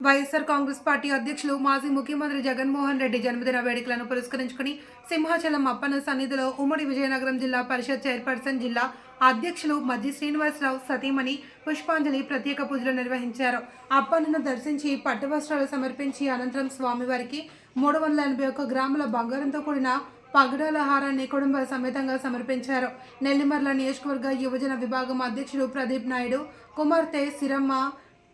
YSR Congress party అధ్యక్షులు మాజీ ముఖ్యమంత్రి జగన్మోహన్ రెడ్డి జన్మదిన వేడుకలను పురస్కరించుకుని సింహాచలం అప్పన్న సన్నిధిలో ఉమ్మడి విజయనగరం జిల్లా పరిషత్ చైర్పర్సన్ జిల్లా అధ్యక్షులు మజ్జి శ్రీనివాసరావు సతీమణి పుష్పాంజలి ప్రత్యేక పూజలు నిర్వహించారు. అప్పన్నను దర్శించి పట్టువస్త్రాలు సమర్పించి అనంతరం స్వామివారికి 381 గ్రాముల బంగారంతో కూడిన పగడాల హారాన్ని కుటుంబ సమేతంగా సమర్పించారు. నెల్లిమర్ల నియోజకవర్గ యువజన విభాగం అధ్యక్షుడు ప్రదీప్ నాయుడు, కుమార్తె సిరమ్మ,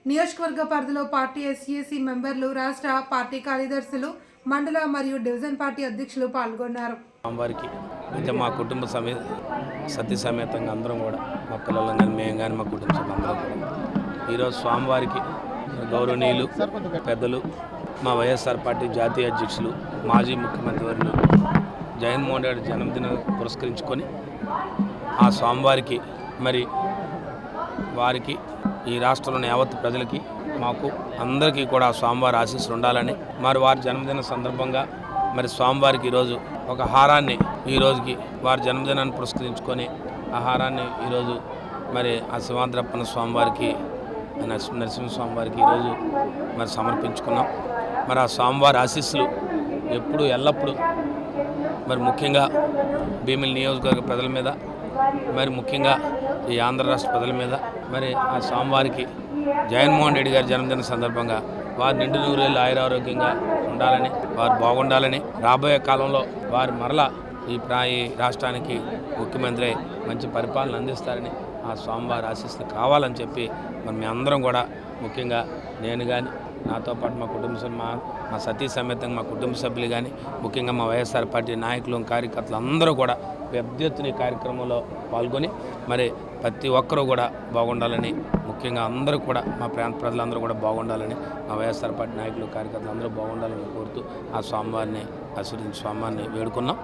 నియోజకవర్గ పరిధిలో పార్టీ ఎస్సీఎస్సీ మెంబర్లు, రాష్ట్ర పార్టీ కార్యదర్శులు, మండల మరియు డివిజన్ పార్టీ అధ్యక్షులు పాల్గొన్నారు. స్వామివారికి అయితే మా కుటుంబ సతీ సమేతంగా అందరం కూడా మా పిల్లలు కానీ మేము కానీ మా కుటుంబ సభ్యులందరం కూడా ఈరోజు స్వామివారికి గౌరవనీయులు పెద్దలు మా వైఎస్ఆర్ పార్టీ జాతీయ అధ్యక్షులు మాజీ ముఖ్యమంత్రి వర్యులు జగన్మోహన్ రెడ్డి జన్మదినం పురస్కరించుకొని ఆ స్వామివారికి మరి వారికి ఈ రాష్ట్రంలోని యావత్ ప్రజలకి మాకు అందరికీ కూడా స్వామివారి ఆశీస్సులు ఉండాలని మరి వారి జన్మదిన సందర్భంగా మరి స్వామివారికి ఈరోజు ఒక హారాన్ని ఈ రోజుకి వారి జన్మదినాన్ని పురస్కరించుకొని ఆ హారాన్ని ఈరోజు మరి ఆ శివాంధ్రప్పన్న స్వామివారికి నరసింహ స్వామివారికి ఈరోజు మరి సమర్పించుకున్నాం. మరి ఆ స్వామివారి ఆశీస్సులు ఎప్పుడు ఎల్లప్పుడూ మరి ముఖ్యంగా భీమిలి నియోజకవర్గ ప్రజల మీద మరి ముఖ్యంగా ఈ ఆంధ్ర రాష్ట్ర ప్రజల మీద మరి ఆ స్వామివారికి జగన్మోహన్ రెడ్డి గారి జన్మదిన సందర్భంగా వారు నిండు నూరేళ్ళు ఆయురారోగ్యంగా ఉండాలని, వారు బాగుండాలని, రాబోయే కాలంలో వారు మరలా ఈ రాష్ట్రానికి ముఖ్యమంత్రి మంచి పరిపాలన అందిస్తారని ఆ స్వామివారి ఆశీస్సులు కావాలని చెప్పి మరి మీ అందరం కూడా ముఖ్యంగా నేను కానీ నాతో పాటు మా కుటుంబ మా సతీ సమేతంగా మా కుటుంబ సభ్యులు కానీ ముఖ్యంగా మా వైఎస్ఆర్ పార్టీ నాయకులు కార్యకర్తలు అందరూ కూడా పెద్ద ఎత్తున ఈ కార్యక్రమంలో పాల్గొని మరి ప్రతి ఒక్కరూ కూడా బాగుండాలని, ముఖ్యంగా అందరూ కూడా మా ప్రాంత ప్రజలందరూ కూడా బాగుండాలని, మా వైఎస్ఆర్ పార్టీ నాయకులు కార్యకర్తలు అందరూ బాగుండాలని కోరుతూ ఆ స్వామివారిని ఆశీర్వదించి స్వామివారిని వేడుకున్నాం.